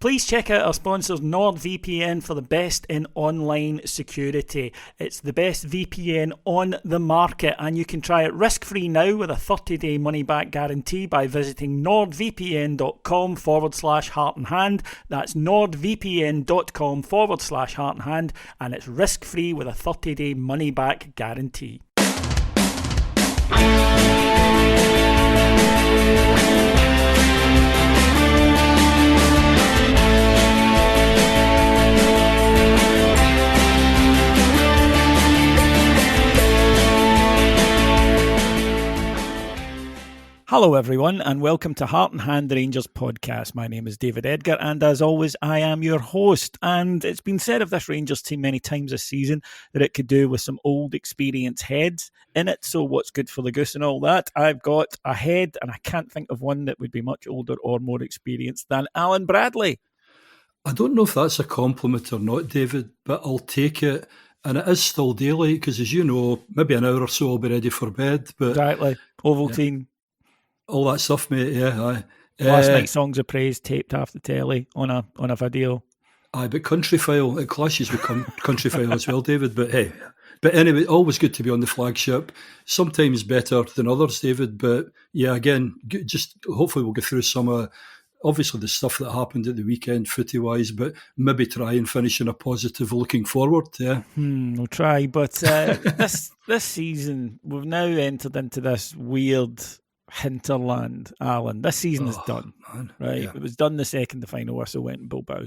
Please check out our sponsors NordVPN for the best in online security. It's the best VPN on the market, and you can try it risk-free now with a 30-day money-back guarantee by visiting nordvpn.com/heartandhand. That's nordvpn.com/heartandhand, and it's risk-free with a 30-day money-back guarantee. Hello everyone, and welcome to Heart and Hand Rangers podcast. My name is David Edgar, and as always I am your host. And it's been said of this Rangers team many times this season that it could do with some old experienced heads in it. So what's good for the goose and all that? I've got a head, and I can't think of one that would be much older or more experienced than Alan Bradley. I don't know if that's a compliment or not, David, but I'll take it. And it is still daylight because, as you know, maybe an hour or so I'll be ready for bed. But exactly. Ovaltine. All that stuff, mate, yeah. Last night's Songs of Praise taped off the telly on a video. Aye, but Countryfile, it clashes with Countryfile as well, David. But hey, but anyway, always good to be on the flagship. Sometimes better than others, David. But yeah, again, just hopefully we'll get through some obviously the stuff that happened at the weekend footy-wise, but maybe try and finish in a positive looking forward, yeah. We'll try, but this season, we've now entered into this weird hinterland, Alan. This season is done, man. Right? Yeah. It was done the second the final whistle went in Bilbao.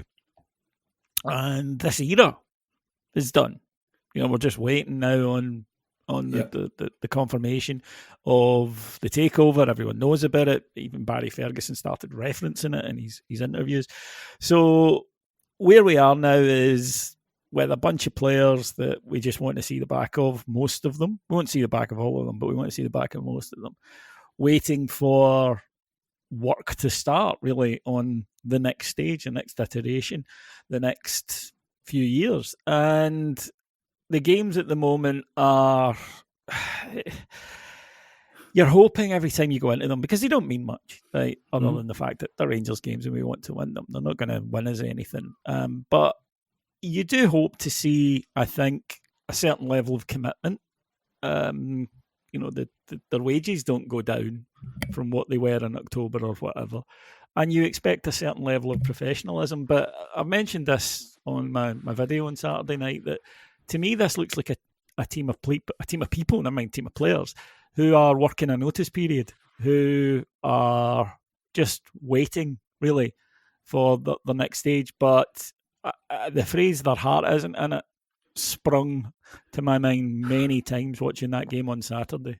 And this era is done. You know, we're just waiting now on the confirmation of the takeover. Everyone knows about it. Even Barry Ferguson started referencing it in his interviews. So where we are now is with a bunch of players that we just want to see the back of, most of them. We won't see the back of all of them, but we want to see the back of most of them. Waiting for work to start, really, on the next stage, the next iteration, the next few years. And the games at the moment are... You're hoping every time you go into them, because they don't mean much, right? Other than the fact that they're Rangers games and we want to win them. They're not going to win us anything. But you do hope to see, I think, a certain level of commitment. You know, their wages don't go down from what they were in October or whatever. And you expect a certain level of professionalism. But I mentioned this on my video on Saturday night, that to me this looks like a team of people, never mind team of players, who are working a notice period, who are just waiting, really, for the next stage. But the phrase "their heart isn't in it" sprung to my mind many times watching that game on Saturday.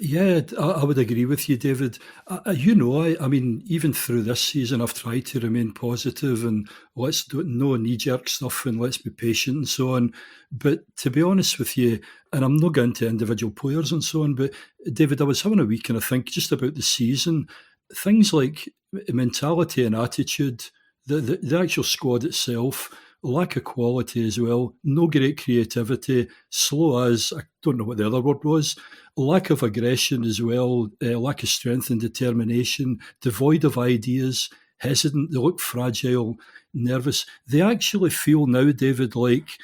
Yeah, I would agree with you, David. I mean, even through this season, I've tried to remain positive and let's do no knee-jerk stuff and let's be patient and so on. But to be honest with you, and I'm not going to individual players and so on, but David, I was having a week and I think just about the season, things like mentality and attitude, the actual squad itself, lack of quality as well, no great creativity, slow as, I don't know what the other word was, lack of aggression as well, lack of strength and determination, devoid of ideas, hesitant, they look fragile, nervous. They actually feel now, David, like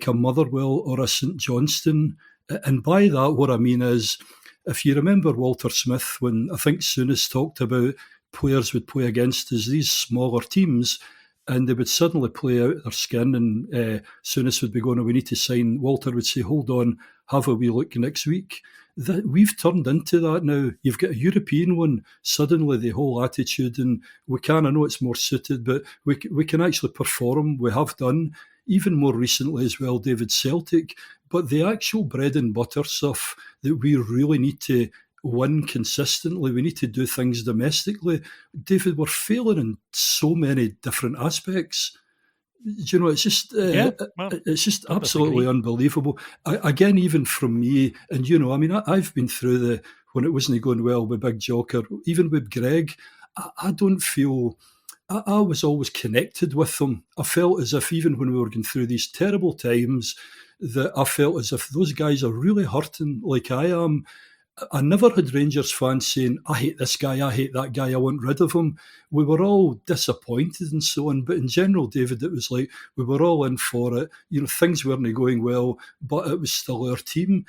a Motherwell or a St Johnstone. And by that, what I mean is, if you remember Walter Smith, when I think Souness talked about players would play against us, these smaller teams, and they would suddenly play out their skin, and Souness would be going, we need to sign. Walter would say, hold on, have a wee look next week. We've turned into that now. You've got a European one, suddenly the whole attitude, and I know it's more suited, but we can actually perform. We have done, even more recently as well, David, Celtic. But the actual bread and butter stuff that we really need to win consistently, we need to do things domestically. David, we're failing in so many different aspects. You know, it's just it's just absolutely unbelievable. Again, even from me, and you know, I mean, I've been through when it wasn't going well with Big Joker, even with Greg. I don't feel. I was always connected with them. I felt as if even when we were going through these terrible times, that I felt as if those guys are really hurting, like I am. I never had Rangers fans saying, I hate this guy, I hate that guy, I want rid of him. We were all disappointed and so on. But in general, David, it was like we were all in for it. Things weren't going well, but it was still our team.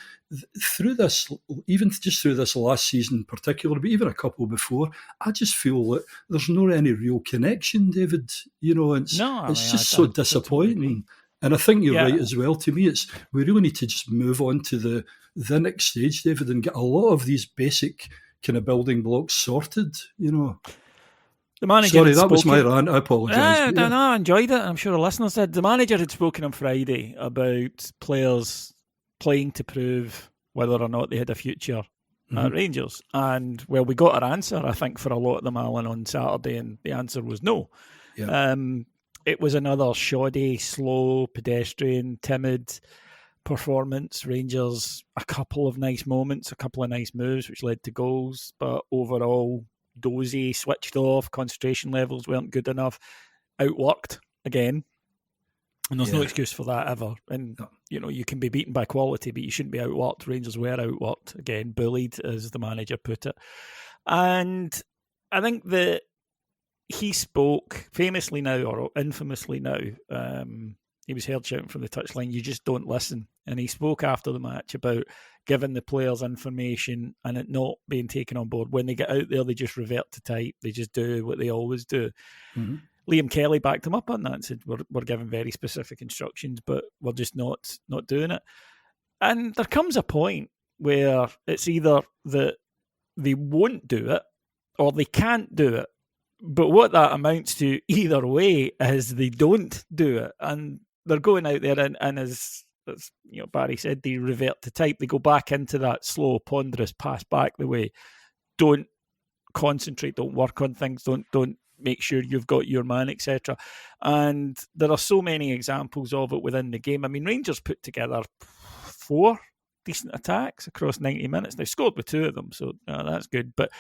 Through this, even just through this last season in particular, but even a couple before, I just feel that there's not any real connection, David. It's just so disappointing. Totally, and I think you're right as well. To me, we really need to just move on to the next stage, David, and get a lot of these basic kind of building blocks sorted. The manager Sorry, that was my rant. I apologise. I enjoyed it. I'm sure the listeners did. The manager had spoken on Friday about players playing to prove whether or not they had a future at Rangers. And, well, we got our answer, I think, for a lot of them, Alan, on Saturday, and the answer was no. Yeah. It was another shoddy, slow, pedestrian, timid performance. Rangers, a couple of nice moments, a couple of nice moves, which led to goals, but overall, dozy, switched off, concentration levels weren't good enough, outworked again. And there's no excuse for that ever. And, you can be beaten by quality, but you shouldn't be outworked. Rangers were outworked, again, bullied, as the manager put it. And I think that he spoke famously now, or infamously now, he was heard shouting from the touchline, "You just don't listen." And he spoke after the match about giving the players information and it not being taken on board. When they get out there, they just revert to type. They just do what they always do. Mm-hmm. Liam Kelly backed him up on that and said, we're given very specific instructions, but we're just not doing it. And there comes a point where it's either that they won't do it or they can't do it. But what that amounts to either way is they don't do it. And they're going out there and as Barry said, they revert to type. They go back into that slow, ponderous pass back the way. Don't concentrate, don't work on things, don't make sure you've got your man, etc. And there are so many examples of it within the game. I mean, Rangers put together 4 decent attacks across 90 minutes. They scored with 2 of them, so that's good. But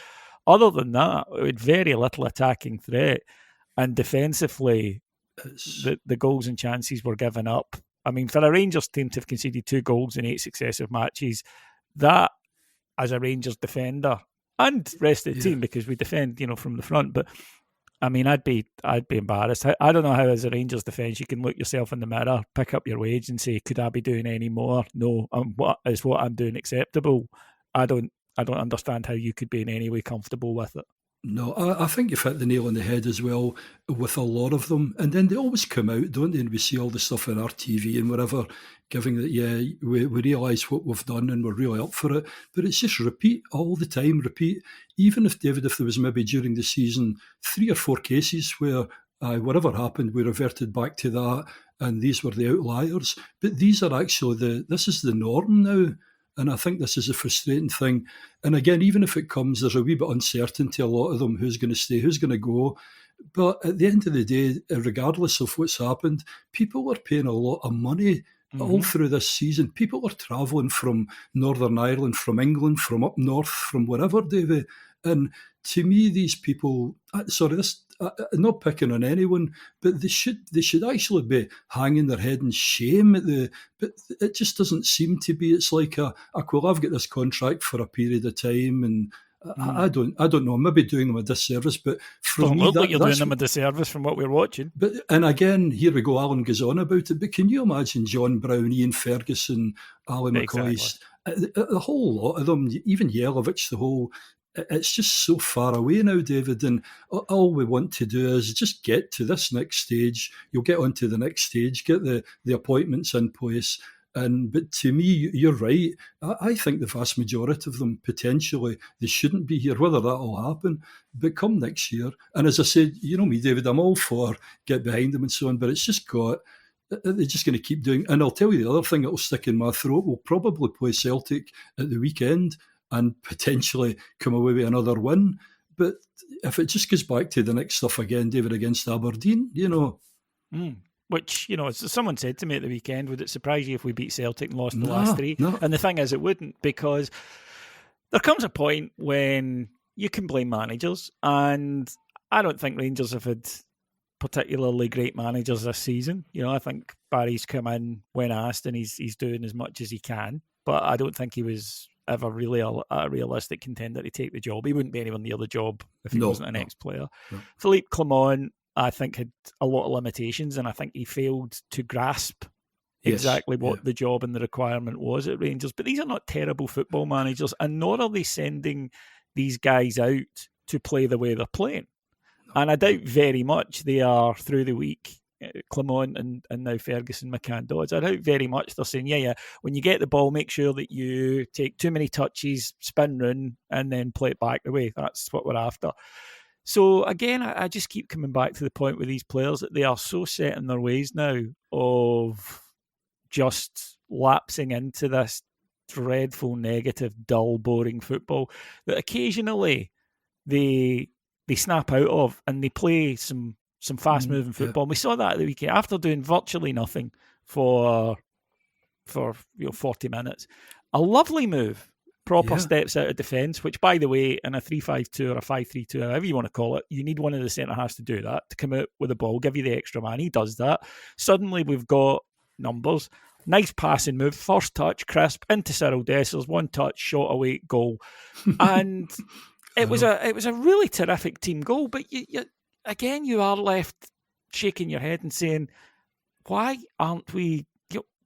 other than that, we had very little attacking threat. And defensively, the goals and chances were given up. I mean, for a Rangers team to have conceded 2 goals in 8 successive matches, that, as a Rangers defender, and rest of the team, because we defend, from the front, but I mean, I'd be embarrassed. I don't know how, as a Rangers defence, you can look yourself in the mirror, pick up your wage, and say, "Could I be doing any more?" No, what I'm doing acceptable? I don't understand how you could be in any way comfortable with it. No, I think you've hit the nail on the head as well with a lot of them. And then they always come out, don't they? And we see all the stuff on our TV and whatever, giving that, we realise what we've done and we're really up for it. But it's just repeat all the time, repeat. Even if, David, if there was maybe during the season 3 or 4 cases where whatever happened, we reverted back to that and these were the outliers. But these are actually this is the norm now. And I think this is a frustrating thing. And again, even if it comes, there's a wee bit uncertainty, a lot of them, who's going to stay, who's going to go. But at the end of the day, regardless of what's happened, people are paying a lot of money all through this season. People are travelling from Northern Ireland, from England, from up north, from wherever, David. And to me, these people, not picking on anyone, but they should actually be hanging their head in shame but it just doesn't seem to be. It's like I've got this contract for a period of time, and I don't know. I'm maybe doing them a disservice, but for don't me, look like you're doing them a disservice from what we're watching. And again, here we go. Alan goes on about it, but can you imagine John Brown, Ian Ferguson, Alan McCoy, the whole lot of them, even Yelovich, the whole. It's just so far away now, David, and all we want to do is just get to this next stage. You'll get on to the next stage, get the appointments in place. But to me, you're right. I think the vast majority of them, potentially, they shouldn't be here, whether that'll happen. But come next year, and as I said, you know me, David, I'm all for get behind them and so on, but it's just they're just going to keep doing. And I'll tell you the other thing that will stick in my throat, we'll probably play Celtic at the weekend and potentially come away with another win. But if it just goes back to the next stuff again, David, against Aberdeen, Which, as someone said to me at the weekend, would it surprise you if we beat Celtic and lost the last 3? No. And the thing is, it wouldn't, because there comes a point when you can blame managers, and I don't think Rangers have had particularly great managers this season. I think Barry's come in when asked, and he's doing as much as he can. but I don't think he was ever really a realistic contender to take the job. He wouldn't be anywhere near the job if he wasn't an ex-player. No. Philippe Clement, I think, had a lot of limitations, and I think he failed to grasp exactly what the job and the requirement was at Rangers. But these are not terrible football managers, and nor are they sending these guys out to play the way they're playing. And I doubt very much they are, through the week, Clement and now Ferguson, McCann, Dodds, I doubt very much they're saying, when you get the ball, make sure that you take too many touches, spin round, and then play it back the way. That's what we're after. So again, I just keep coming back to the point with these players that they are so set in their ways now of just lapsing into this dreadful, negative, dull, boring football that occasionally they snap out of and they play some fast-moving football. And we saw that at the weekend after doing virtually nothing for 40 minutes. A lovely move. Proper steps out of defence, which, by the way, in a 3-5-2 or a 5-3-2, however you want to call it, you need one of the centre-halves to do that, to come out with the ball, give you the extra man. He does that. Suddenly we've got numbers. Nice passing move. First touch, crisp, into Cyril Dessers. One touch, shot away, goal. And it was a really terrific team goal, but you are left shaking your head and saying, why aren't we...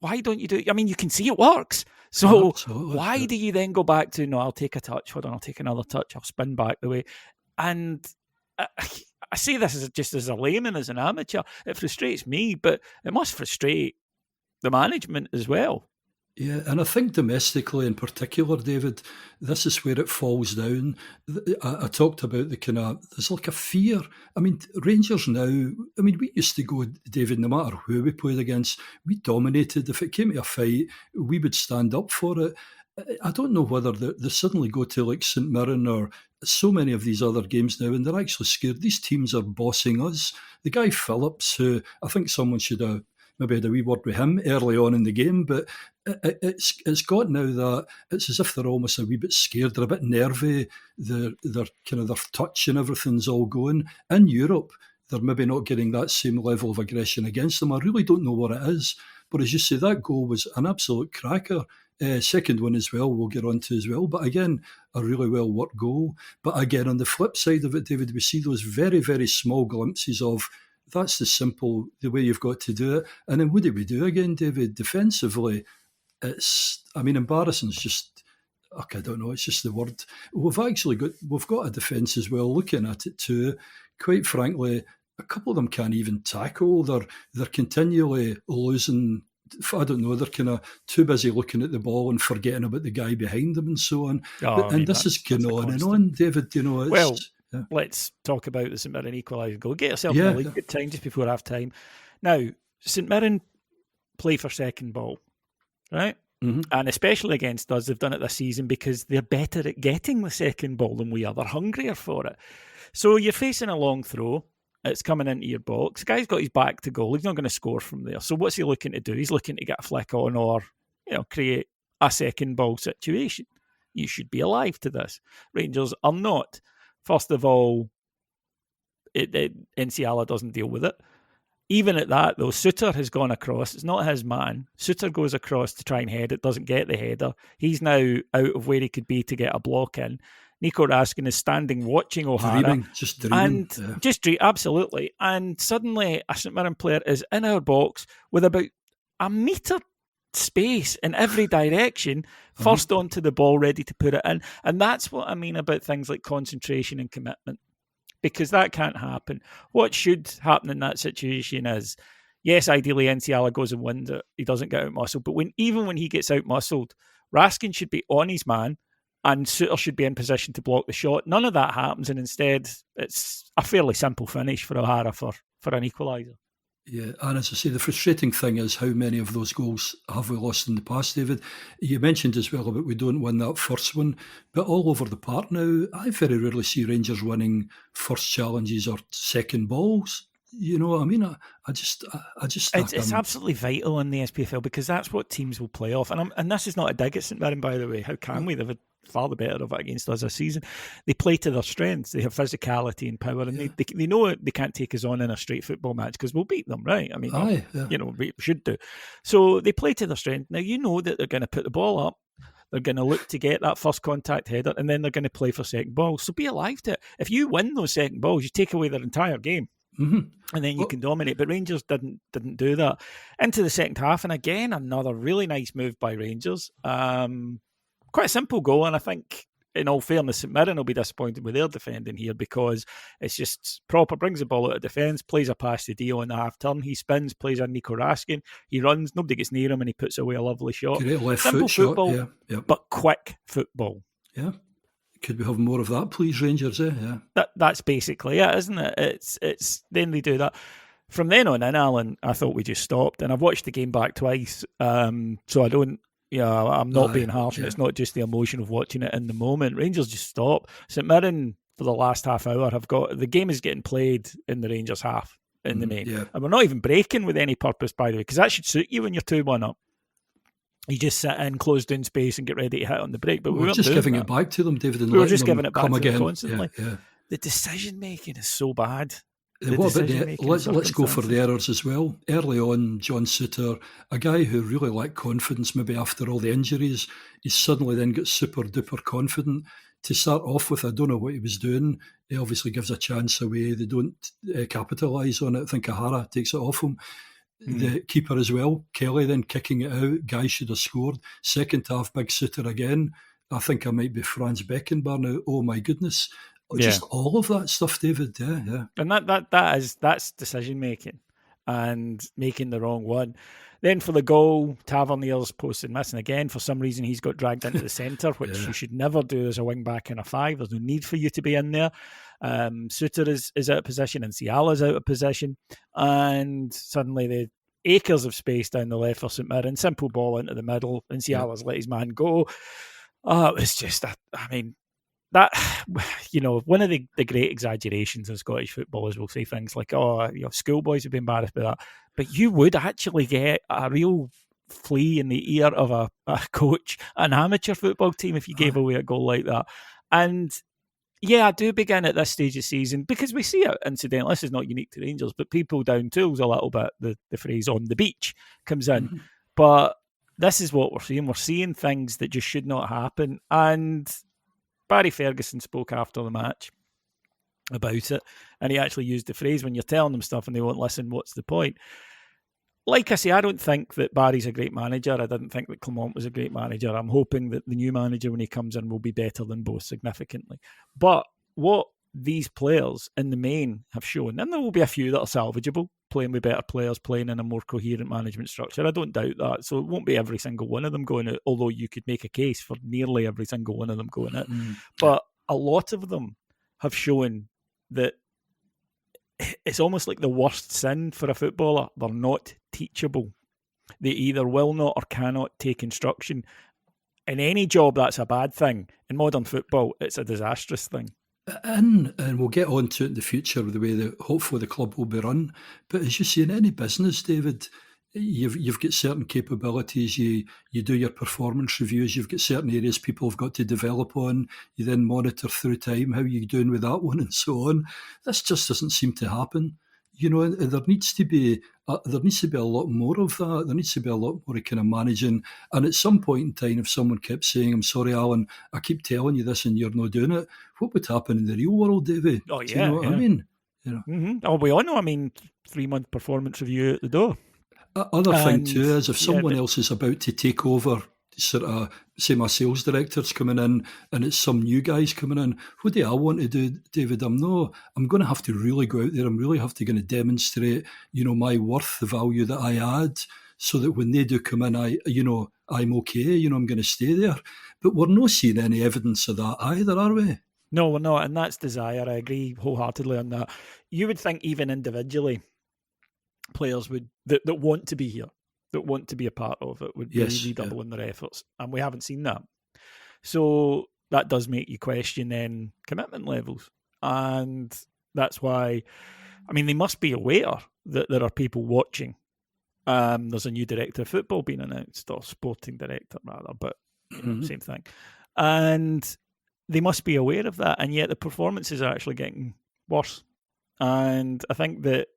Why don't you do it? I mean, you can see it works. So why do you then go back to, no, I'll take a touch. Hold on, I'll take another touch. I'll spin back the way. And I say this just as a layman, as an amateur. It frustrates me, but it must frustrate the management as well. Yeah, and I think domestically in particular, David, this is where it falls down. I talked about the kind of, there's like a fear. I mean, Rangers now, I mean, we used to go, David, no matter who we played against, we dominated. If it came to a fight, we would stand up for it. I don't know whether they suddenly go to like St Mirren or so many of these other games now, and they're actually scared. These teams are bossing us. The guy Phillips, who I think someone should have maybe had a wee word with him early on in the game, but it's got now that it's as if they're almost a wee bit scared. They're a bit nervy. They're kind of their touch and everything's all going. In Europe, they're maybe not getting that same level of aggression against them. I really don't know what it is. But as you say, that goal was an absolute cracker. Second one as well, we'll get on to as well. But again, a really well worked goal. But again, on the flip side of it, David, we see those very, very small glimpses of that's the way you've got to do it. And then what do we do again, David? Defensively, embarrassing's just, I don't know, it's just the word. We've got a defence as well, looking at it too. Quite frankly, a couple of them can't even tackle. They're continually losing. I don't know, they're kind of too busy looking at the ball and forgetting about the guy behind them and so on. This is going on and on, David. Let's talk about the St Mirren equalising goal. Get yourself in the league at time just before half time. Now, St Mirren play for second ball, right? Mm-hmm. And especially against us, they've done it this season because they're better at getting the second ball than we are. They're hungrier for it. So you're facing a long throw. It's coming into your box. The guy's got his back to goal. He's not going to score from there. So what's he looking to do? He's looking to get a flick on or create a second ball situation. You should be alive to this. Rangers are not. First of all, Enciala doesn't deal with it. Even at that, though, Suter has gone across. It's not his man. Suter goes across to try and head it, doesn't get the header. He's now out of where he could be to get a block in. Nico Raskin is standing watching O'Hara. Dreaming. Absolutely. And suddenly a St Mirren player is in our box with about a metre space in every direction, first onto the ball, ready to put it in. And that's what I mean about things like concentration and commitment, because that can't happen. What should happen in that situation is, yes, ideally Enciala goes and wins it. He doesn't get out-muscled. But even when he gets out-muscled, Raskin should be on his man and Suter should be in position to block the shot. None of that happens, and instead it's a fairly simple finish for O'Hara for an equaliser. Yeah, and as I say, the frustrating thing is how many of those goals have we lost in the past, David? You mentioned as well about we don't win that first one, but all over the park now, I very rarely see Rangers winning first challenges or second balls. You know what I mean? I just it's absolutely vital in the SPFL because that's what teams will play off. And this is not a dig at St Mirren, by the way. How can we? They've had far the better of it against us this season. They play to their strengths. They have physicality and power, and they know they can't take us on in a straight football match because we'll beat them, right? I mean, we should do. So they play to their strength. Now, you know that they're going to put the ball up They're going to look to get that first contact header, and then they're going to play for second balls. So be alive to it. If you win those second balls, you take away their entire game. And then you can dominate. But Rangers didn't do that. Into the second half, and again, another really nice move by Rangers. Quite a simple goal, and I think, in all fairness, St Mirren will be disappointed with their defending here because it's just proper, brings the ball out of defence, plays a pass to Dio in the half turn, he spins, plays on Nico Raskin, he runs, nobody gets near him, and he puts away a lovely shot. Great left Simple foot football, shot, yeah. but quick football. Yeah. Could we have more of that, please, Rangers? Yeah. That's basically it, isn't it? It's then they do that. From then on in, Alan, I thought we just stopped, and I've watched the game back twice, so I don't. Yeah, I'm not being harsh. Yeah. It's not just the emotion of watching it in the moment. Rangers just stop. St Mirren, for the last half hour, have got the game is getting played in the Rangers half in the main. Yeah. And we're not even breaking with any purpose, by the way, because that should suit you when you're 2-1 up. You just sit in, closed in space and get ready to hit on the break. But we're just giving it back to them, David, and we were just giving it back to them constantly. Yeah. The decision making is so bad. Let's go for the errors as well. Early on, John Souttar, a guy who really lacked confidence maybe after all the injuries, he suddenly then gets super duper confident. To start off with, I don't know what he was doing. He obviously gives a chance away. They don't capitalise on it. I think Kahara takes it off him. The keeper as well, Kelly then kicking it out. Guy should have scored. Second half, big Souttar again. I think I might be Franz Beckenbauer now. Oh my goodness. Just all of that stuff, David. Yeah. And that's decision making and making the wrong one. Then for the goal, Tavernier's posted missing again. For some reason, he's got dragged into the centre, which you should never do as a wing back in a 5. There's no need for you to be in there. Souttar is out of position, and Ciala's out of position, and suddenly the acres of space down the left for St Mirren. Simple ball into the middle, and Ciala's let his man go. Oh, it was just that, one of the great exaggerations in Scottish football is we'll say things like, schoolboys would be embarrassed by that. But you would actually get a real flea in the ear of a coach, an amateur football team, if you gave away a goal like that. And yeah, I do begin at this stage of season, because we see it, incidentally, this is not unique to Rangers, but people down tools a little bit, the phrase on the beach comes in. Mm-hmm. But this is what we're seeing. We're seeing things that just should not happen. And Barry Ferguson spoke after the match about it, and he actually used the phrase, when you're telling them stuff and they won't listen, what's the point? Like I say, I don't think that Barry's a great manager. I didn't think that Clement was a great manager. I'm hoping that the new manager, when he comes in, will be better than both significantly. But what these players in the main have shown, and there will be a few that are salvageable, playing with better players, playing in a more coherent management structure. I don't doubt that. So it won't be every single one of them going out, although you could make a case for nearly every single one of them going out. But a lot of them have shown that it's almost like the worst sin for a footballer. They're not teachable. They either will not or cannot take instruction. In any job, that's a bad thing. In modern football, it's a disastrous thing. And we'll get on to it in the future with the way that hopefully the club will be run. But as you see in any business, David, you've got certain capabilities. You do your performance reviews. You've got certain areas people have got to develop on. You then monitor through time how you're doing with that one and so on. This just doesn't seem to happen. And there needs to be a lot more of that. There needs to be a lot more kind of managing. And at some point in time, if someone kept saying, "I'm sorry, Alan, I keep telling you this and you're not doing it," what would happen in the real world, David? Oh, yeah. Do you know what I mean? Mm-hmm. Oh, we all know. 3-month performance review at the door. Other thing too is if someone else is about to take over, sort of, say my sales director's coming in and it's some new guys coming in, what do I want to do, David? I'm going to have to really go out there. I'm really have to going to demonstrate, my worth, the value that I add, so that when they do come in, I'm okay, I'm going to stay there. But we're not seeing any evidence of that either, are we? No, we're not, and that's desire. I agree wholeheartedly on that. You would think even individually, players that want to be here, that want to be a part of it, would be redoubling their efforts, and we haven't seen that. So that does make you question then commitment levels, and that's why, they must be aware that there are people watching. There's a new director of football being announced, or sporting director rather, but same thing, and they must be aware of that, and yet the performances are actually getting worse. And I think that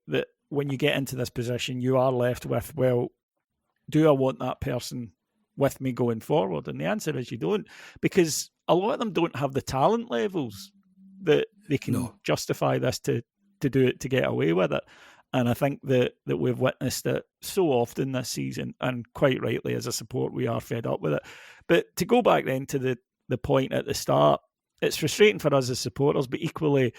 when you get into this position, you are left with, well, do I want that person with me going forward? And the answer is you don't, because a lot of them don't have the talent levels that they can justify this to do it, to get away with it. And I think that we've witnessed it so often this season, and quite rightly as a support, we are fed up with it. But to go back then to the point at the start, it's frustrating for us as supporters, but equally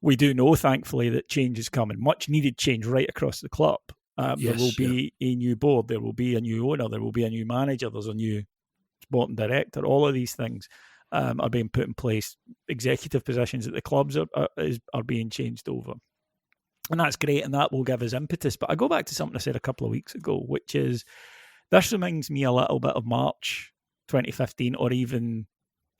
we do know, thankfully, that change is coming. Much needed change right across the club. There will be a new board, there will be a new owner, there will be a new manager, there's a new sporting director. All of these things are being put in place. Executive positions at the clubs are being changed over. And that's great, and that will give us impetus. But I go back to something I said a couple of weeks ago, which is this reminds me a little bit of March 2015 or even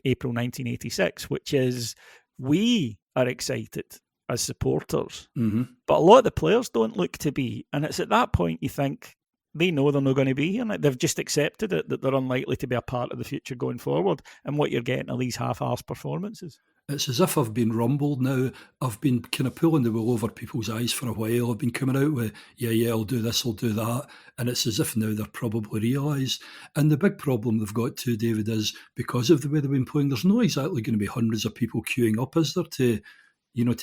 April 1986, which is we are excited as supporters, but a lot of the players don't look to be. And it's at that point you think they know they're not going to be here. They've just accepted it, that they're unlikely to be a part of the future going forward. And what you're getting are these half-arsed performances. It's as if I've been rumbled now. I've been kind of pulling the wool over people's eyes for a while. I've been coming out with, yeah, I'll do this, I'll do that. And it's as if now they're probably realised. And the big problem they've got too, David, is because of the way they've been playing, there's not exactly going to be hundreds of people queuing up, is there, to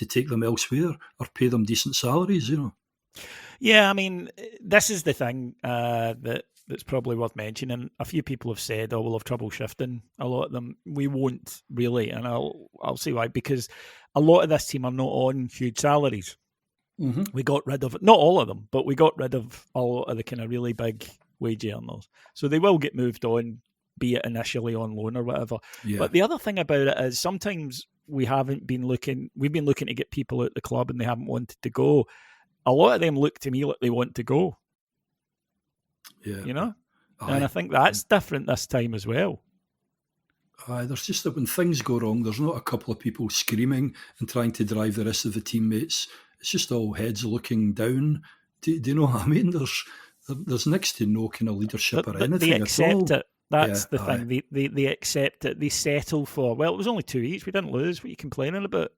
take them elsewhere or pay them decent salaries, Yeah, I mean, this is the thing that's probably worth mentioning. A few people have said, we'll have trouble shifting a lot of them. We won't really, and I'll say why. Because a lot of this team are not on huge salaries. We got rid of, not all of them, but we got rid of a lot of the kind of really big wage earners. So they will get moved on, be it initially on loan or whatever. Yeah. But the other thing about it is sometimes we've been looking to get people out the club and they haven't wanted to go. A lot of them look to me like they want to go. Yeah. And I think that's different this time as well. There's just that when things go wrong, there's not a couple of people screaming and trying to drive the rest of the teammates. It's just all heads looking down. Do you know what I mean? There's next to no kind of leadership or anything. They accept it. That's the thing. They accept it. They settle for, well, it was only 2 each. We didn't lose. What are you complaining about?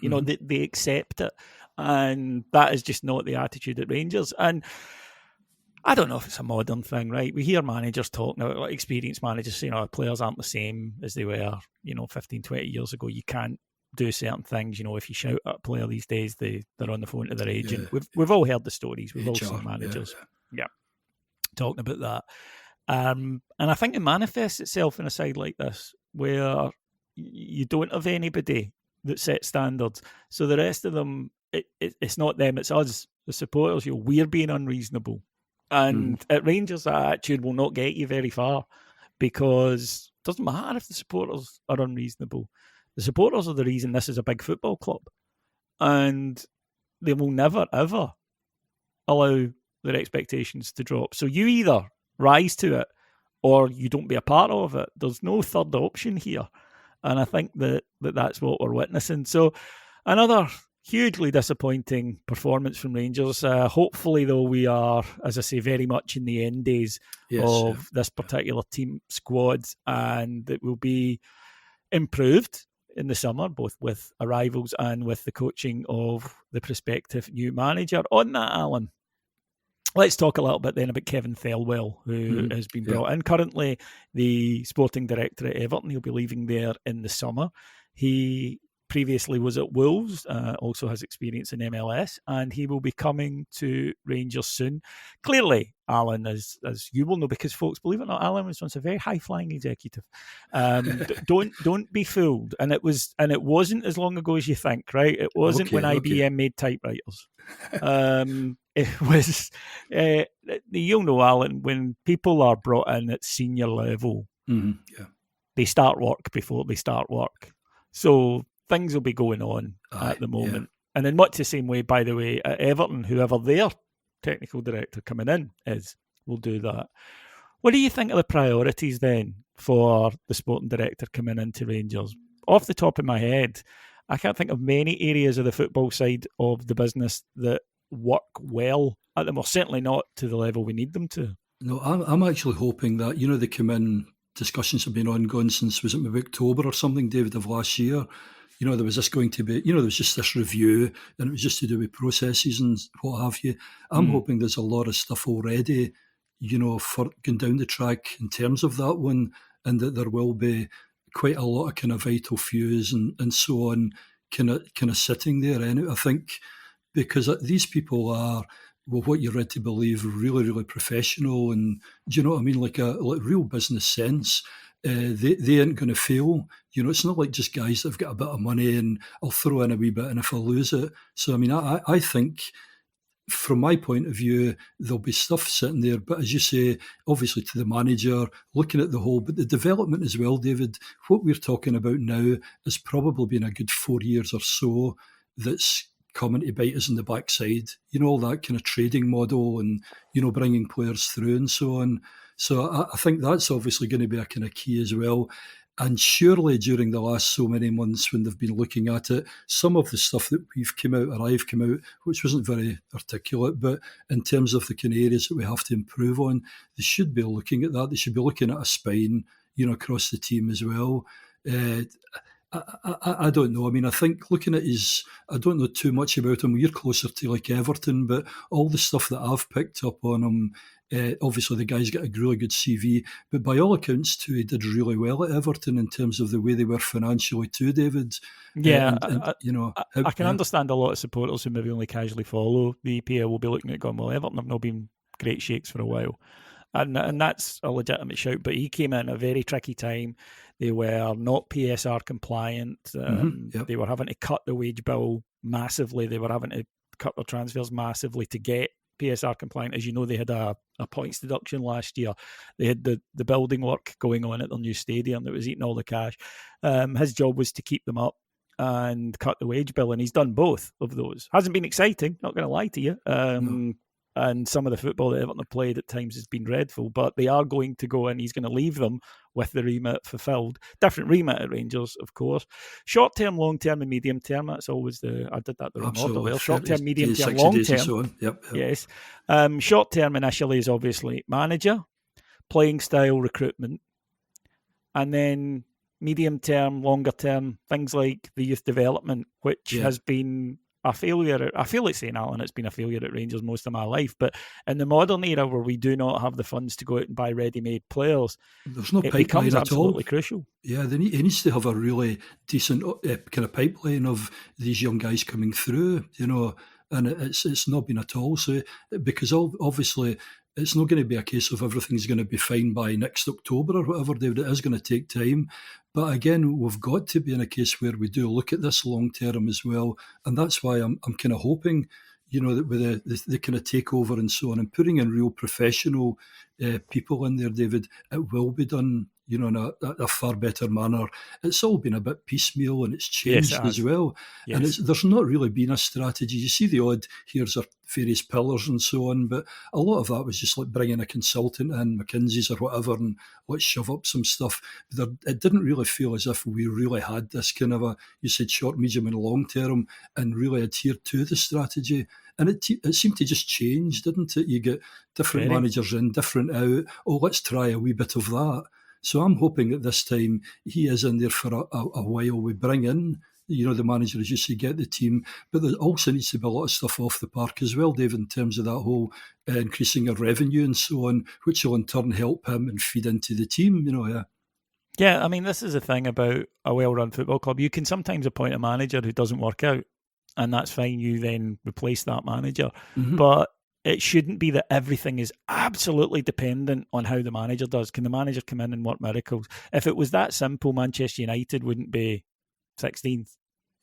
They accept it. And that is just not the attitude at Rangers. And I don't know if it's a modern thing, right? We hear managers talking about, like experienced managers saying, players aren't the same as they were, 15, 20 years ago. You can't do certain things. If you shout at a player these days, they're on the phone to their agent. Yeah. We've all heard the stories. We've all seen managers talking about that. And I think it manifests itself in a side like this, where you don't have anybody that sets standards. So the rest of them, it's not them, it's us, the supporters. We're being unreasonable. And at Rangers, that attitude will not get you very far, because it doesn't matter if the supporters are unreasonable. The supporters are the reason this is a big football club. And they will never, ever allow their expectations to drop. So you either rise to it or you don't be a part of it. There's no third option here. And I think that's what we're witnessing. So another hugely disappointing performance from Rangers. Hopefully, though, we are, as I say, very much in the end days of this particular team squad, and it will be improved in the summer, both with arrivals and with the coaching of the prospective new manager. On that, Alan, let's talk a little bit then about Kevin Thelwell, who has been brought in. Currently, the sporting director at Everton. He'll be leaving there in the summer. He previously was at Wolves, also has experience in MLS, and he will be coming to Rangers soon. Clearly, Alan, as you will know, because folks, believe it or not, Alan was once a very high-flying executive. Don't be fooled. And it wasn't as long ago as you think, right? It wasn't when IBM made typewriters. It was, you'll know, Alan, when people are brought in at senior level, they start work before they start work. So things will be going on at the moment. And in much the same way, by the way, at Everton, whoever their technical director coming in is, will do that. What do you think are the priorities then for the sporting director coming into Rangers? Off the top of my head, I can't think of many areas of the football side of the business that work well at them, or certainly not to the level we need them to. No, I'm actually hoping that, they come in, discussions have been ongoing since, was it maybe October or something, David, of last year. There was this going to be, there was just this review, and it was just to do with processes and what have you. I'm hoping there's a lot of stuff already, for going down the track in terms of that one, and that there will be quite a lot of kind of vital fews and so on kind of sitting there. And I think because these people are, well, what you're led to believe, really, really professional, and do you know what I mean? Like real business sense. They ain't going to fail. It's not like just guys that've got a bit of money and I'll throw in a wee bit and if I lose it. So, I mean, I think from my point of view, there'll be stuff sitting there. But as you say, obviously to the manager, looking at the whole, but the development as well, David, what we're talking about now has probably been a good 4 years or so that's coming to bite us in the backside. All that kind of trading model and, bringing players through and so on. So I think that's obviously going to be a kind of key as well. And surely during the last so many months when they've been looking at it, some of the stuff that we've come out or I've come out, which wasn't very articulate, but in terms of the kind of areas that we have to improve on, they should be looking at that. They should be looking at a spine, across the team as well. I don't know. I mean, I think looking at I don't know too much about him. You're closer to like Everton, but all the stuff that I've picked up on him, obviously the guy's got a really good CV, but by all accounts too, he did really well at Everton in terms of the way they were financially too, David. Yeah, I can understand a lot of supporters who maybe only casually follow the EPL will be looking at going, well, Everton have not been great shakes for a while. And that's a legitimate shout, but he came in a very tricky time. They were not PSR compliant. They were having to cut the wage bill massively. They were having to cut their transfers massively to get PSR compliant. As you know, they had a points deduction last year. They had the building work going on at their new stadium that was eating all the cash. His job was to keep them up and cut the wage bill, and he's done both of those. Hasn't been exciting, not going to lie to you. No. And some of the football that Everton have played at times has been dreadful, but they are going to go and he's going to leave them with the remit fulfilled. Different remit at Rangers, of course. Short term, long term, and medium term. That's always I did that the wrong order there. Short term, medium term, long term. So yep. Yes. Short term initially is obviously manager, playing style, recruitment, and then medium term, longer term, things like the youth development, which has been a failure. I feel like saying, Alan, it's been a failure at Rangers most of my life, but in the modern era where we do not have the funds to go out and buy ready-made players, there's no it pipeline becomes at absolutely all. Crucial. Yeah, he needs to have a really decent kind of pipeline of these young guys coming through, and it's not been at all. So because obviously it's not going to be a case of everything's going to be fine by next October or whatever, David. It is going to take time. But again, we've got to be in a case where we do look at this long term as well. And that's why I'm kind of hoping, that with the kind of takeover and so on, and putting in real professional people in there, David, it will be done, in a far better manner. It's all been a bit piecemeal and it's changed as well. Yes. And there's not really been a strategy. You see the odd, here's our various pillars and so on, but a lot of that was just like bringing a consultant in, McKinsey's or whatever, and let's shove up some stuff. It didn't really feel as if we really had this kind of you said short, medium and long term, and really adhered to the strategy. And it seemed to just change, didn't it? You get different managers in, different out. Oh, let's try a wee bit of that. So I'm hoping that this time he is in there for a while. We bring in, the manager, as you say, get the team. But there also needs to be a lot of stuff off the park as well, David, in terms of that whole increasing of revenue and so on, which will in turn help him and feed into the team, Yeah, I mean, this is the thing about a well-run football club. You can sometimes appoint a manager who doesn't work out, and that's fine. You then replace that manager. Mm-hmm. But it shouldn't be that everything is absolutely dependent on how the manager does. Can the manager come in and work miracles? If it was that simple, Manchester United wouldn't be 16th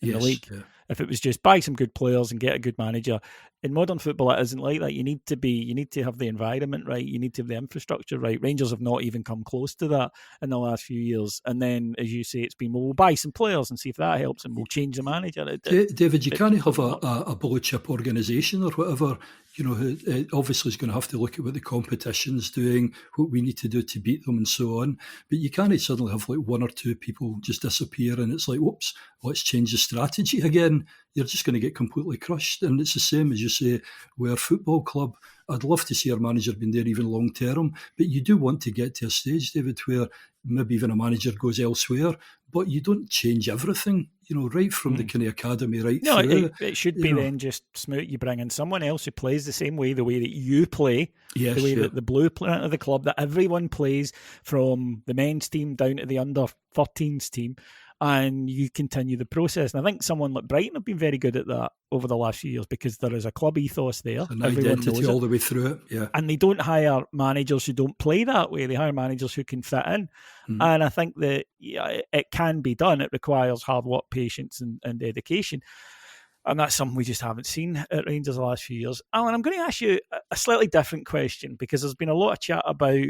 in the league. Yeah. If it was just buy some good players and get a good manager. In modern football, it isn't like that. You need to have the environment right. You need to have the infrastructure right. Rangers have not even come close to that in the last few years. And then, as you say, it's been, well, we'll buy some players and see if that helps, and we'll change the manager. David, you can't have a blue chip organisation or whatever. Who obviously is going to have to look at what the competition's doing, what we need to do to beat them, and so on. But you can't suddenly have like one or two people just disappear, and it's like, whoops, let's change the strategy again. again, you're just going to get completely crushed. And it's the same as you say, with our football club. I'd love to see our manager being there even long term, but you do want to get to a stage, David, where maybe even a manager goes elsewhere, but you don't change everything, right from the kind of academy right through. It should be then just smooth. You bring in someone else who plays the same way, the way that you play, the way that the blueprint of the club, that everyone plays from the men's team down to the under-13s team, and you continue the process. And I think someone like Brighton have been very good at that over the last few years because there is a club ethos there. It's an identity all the way through it, yeah. And they don't hire managers who don't play that way. They hire managers who can fit in. And I think that it can be done. It requires hard work, patience and dedication. And that's something we just haven't seen at Rangers the last few years. Alan, I'm going to ask you a slightly different question because there's been a lot of chat about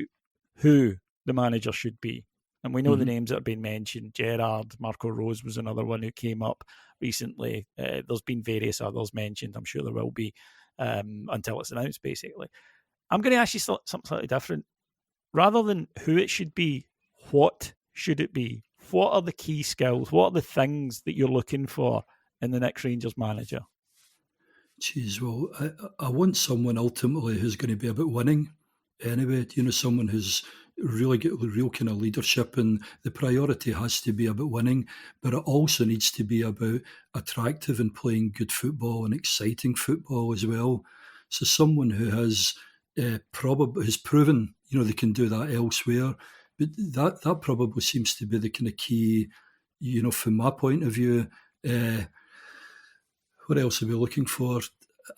who the manager should be. And we know the names that have been mentioned. Gerrard, Marco Rose was another one who came up recently. There's been various others mentioned. I'm sure there will be until it's announced, basically. I'm going to ask you something slightly different. Rather than who it should be, what should it be? What are the key skills? What are the things that you're looking for in the next Rangers manager? Geez, well, I want someone ultimately who's going to be about winning anyway. Someone who's really got real kind of leadership, and the priority has to be about winning, but it also needs to be about attractive and playing good football and exciting football as well. So someone who has proven, they can do that elsewhere. But that probably seems to be the kind of key, from my point of view. What else are we looking for?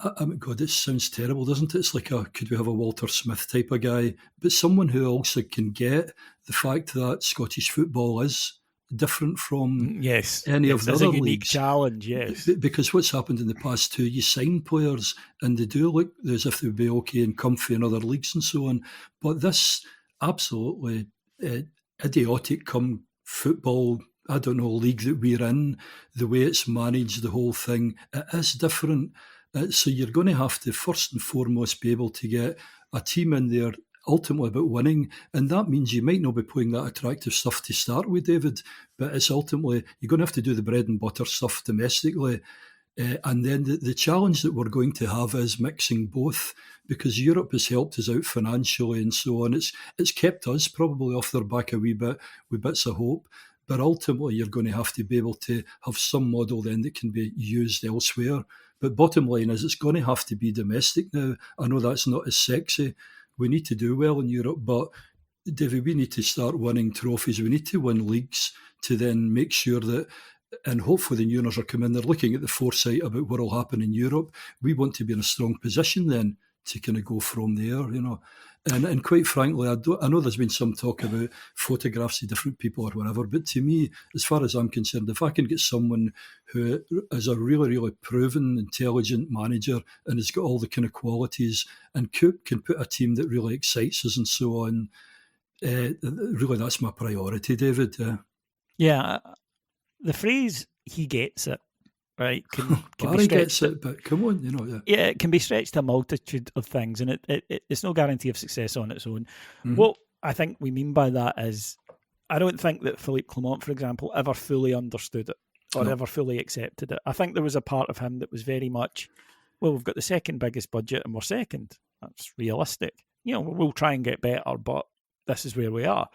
I mean, God, it sounds terrible, doesn't it? It's like could we have a Walter Smith type of guy? But someone who also can get the fact that Scottish football is different from any of the other leagues. It's a unique challenge, yes. Because what's happened in the past too, you sign players and they do look as if they would be okay and comfy in other leagues and so on. But this absolutely idiotic come football, I don't know, league that we're in, the way it's managed, the whole thing, it is different. So you're going to have to first and foremost be able to get a team in there ultimately about winning, and that means you might not be playing that attractive stuff to start with, David, but it's ultimately you're going to have to do the bread and butter stuff domestically. And then the challenge that we're going to have is mixing both, because Europe has helped us out financially and so on. It's kept us probably off their back a wee bit with bits of hope. But ultimately, you're going to have to be able to have some model then that can be used elsewhere. But bottom line is it's going to have to be domestic now. I know that's not as sexy. We need to do well in Europe, but David, we need to start winning trophies. We need to win leagues to then make sure that, and hopefully the new owners are coming, they're looking at the foresight about what will happen in Europe. We want to be in a strong position then to kind of go from there, And quite frankly, I know there's been some talk about photographs of different people or whatever, but to me, as far as I'm concerned, if I can get someone who is a really, really proven, intelligent manager and has got all the kind of qualities and can put a team that really excites us and so on, really that's my priority, David. Yeah, the phrase, he gets it, right? Can Barry gets it, but come on, Yeah, it can be stretched to a multitude of things, and it's no guarantee of success on its own. Mm-hmm. What I think we mean by that is, I don't think that Philippe Clement, for example, ever fully understood it or ever fully accepted it. I think there was a part of him that was very much, well, we've got the second biggest budget and we're second. That's realistic. We'll try and get better, but this is where we are.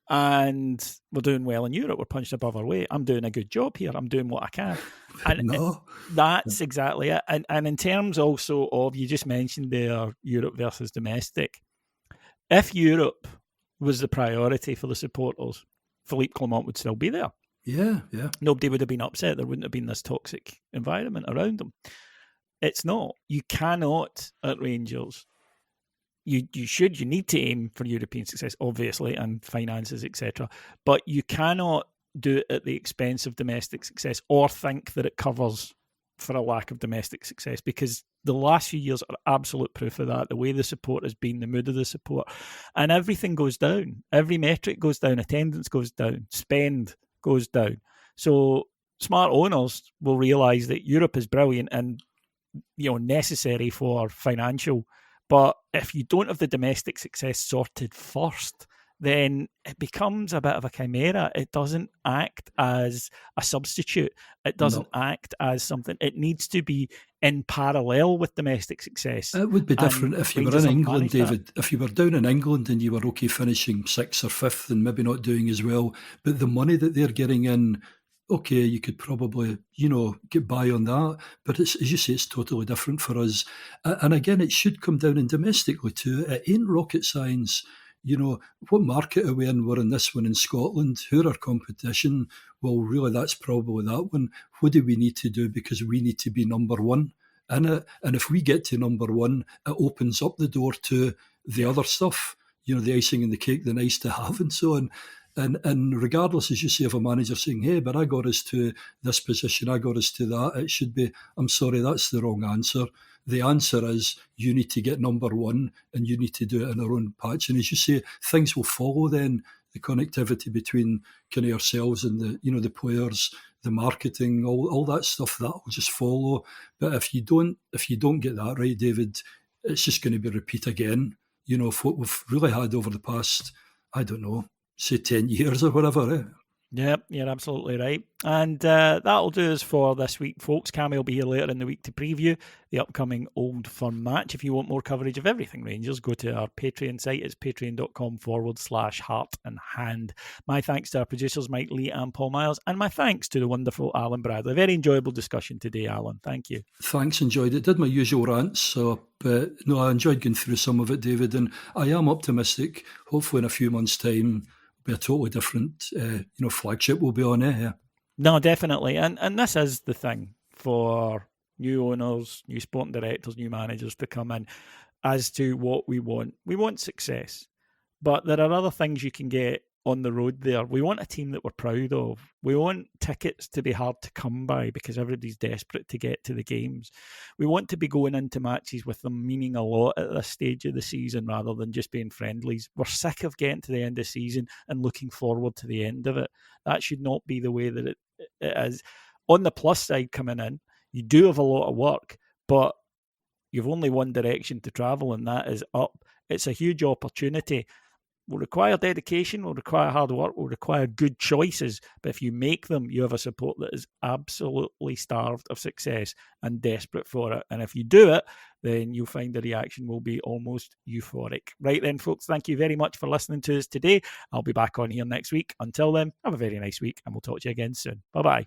And we're doing well in Europe. We're punched above our weight. I'm doing a good job here. I'm doing what I can. And that's exactly it. And in terms also of, you just mentioned there, Europe versus domestic. If Europe was the priority for the supporters, Philippe Clement would still be there. Yeah. Nobody would have been upset. There wouldn't have been this toxic environment around them. It's not. You cannot, at Rangers, You need to aim for European success, obviously, and finances, etc. But you cannot do it at the expense of domestic success or think that it covers for a lack of domestic success, because the last few years are absolute proof of that. The way the support has been, the mood of the support, and everything goes down. Every metric goes down. Attendance goes down. Spend goes down. So smart owners will realise that Europe is brilliant and necessary for financial. But if you don't have the domestic success sorted first, then it becomes a bit of a chimera. It doesn't act as a substitute. It doesn't act as something. It needs to be in parallel with domestic success. It would be different if you were in England, David. If you were down in England and you were okay finishing 6th or 5th and maybe not doing as well, but the money that they're getting in, okay, you could probably, get by on that. But it's, as you say, it's totally different for us. And again, it should come down in domestically too. It ain't rocket science. What market are we in? We're in this one in Scotland. Who are our competition? Well, really, that's probably that one. What do we need to do? Because we need to be number one in it. And if we get to number one, it opens up the door to the other stuff, the icing and the cake, the nice to have and so on. And regardless, as you say, of a manager saying, hey, but I got us to this position, I got us to that, it should be, I'm sorry, that's the wrong answer. The answer is you need to get number one and you need to do it in our own patch. And as you say, things will follow then, the connectivity between kind of yourselves and the players, the marketing, all that stuff, that will just follow. But if you don't get that right, David, it's just going to be repeat again, of what we've really had over the past, I don't know, say 10 years or whatever. Eh? Yep, you're absolutely right. And that'll do us for this week, folks. Cammy will be here later in the week to preview the upcoming Old Firm match. If you want more coverage of everything Rangers, go to our Patreon site. It's patreon.com/heart and hand. My thanks to our producers, Mike Lee and Paul Miles. And my thanks to the wonderful Alan Bradley. Very enjoyable discussion today, Alan. Thank you. Thanks, enjoyed it. Did my usual rants, but no, I enjoyed going through some of it, David. And I am optimistic. Hopefully in a few months' time, be a totally different, flagship will be on it. Yeah. No, definitely. And this is the thing for new owners, new sporting directors, new managers to come in as to what we want. We want success, but there are other things you can get on the road there. We want a team that we're proud of. We want tickets to be hard to come by because everybody's desperate to get to the games. We want to be going into matches with them meaning a lot at this stage of the season rather than just being friendlies. We're sick of getting to the end of the season and looking forward to the end of it. That should not be the way that it is. On the plus side coming in, you do have a lot of work, but you've only one direction to travel, and that is up. It's a huge opportunity. Will require dedication, will require hard work, will require good choices. But if you make them, you have a support that is absolutely starved of success and desperate for it. And if you do it, then you'll find the reaction will be almost euphoric. Right then, folks, thank you very much for listening to us today. I'll be back on here next week. Until then, have a very nice week and we'll talk to you again soon. Bye-bye.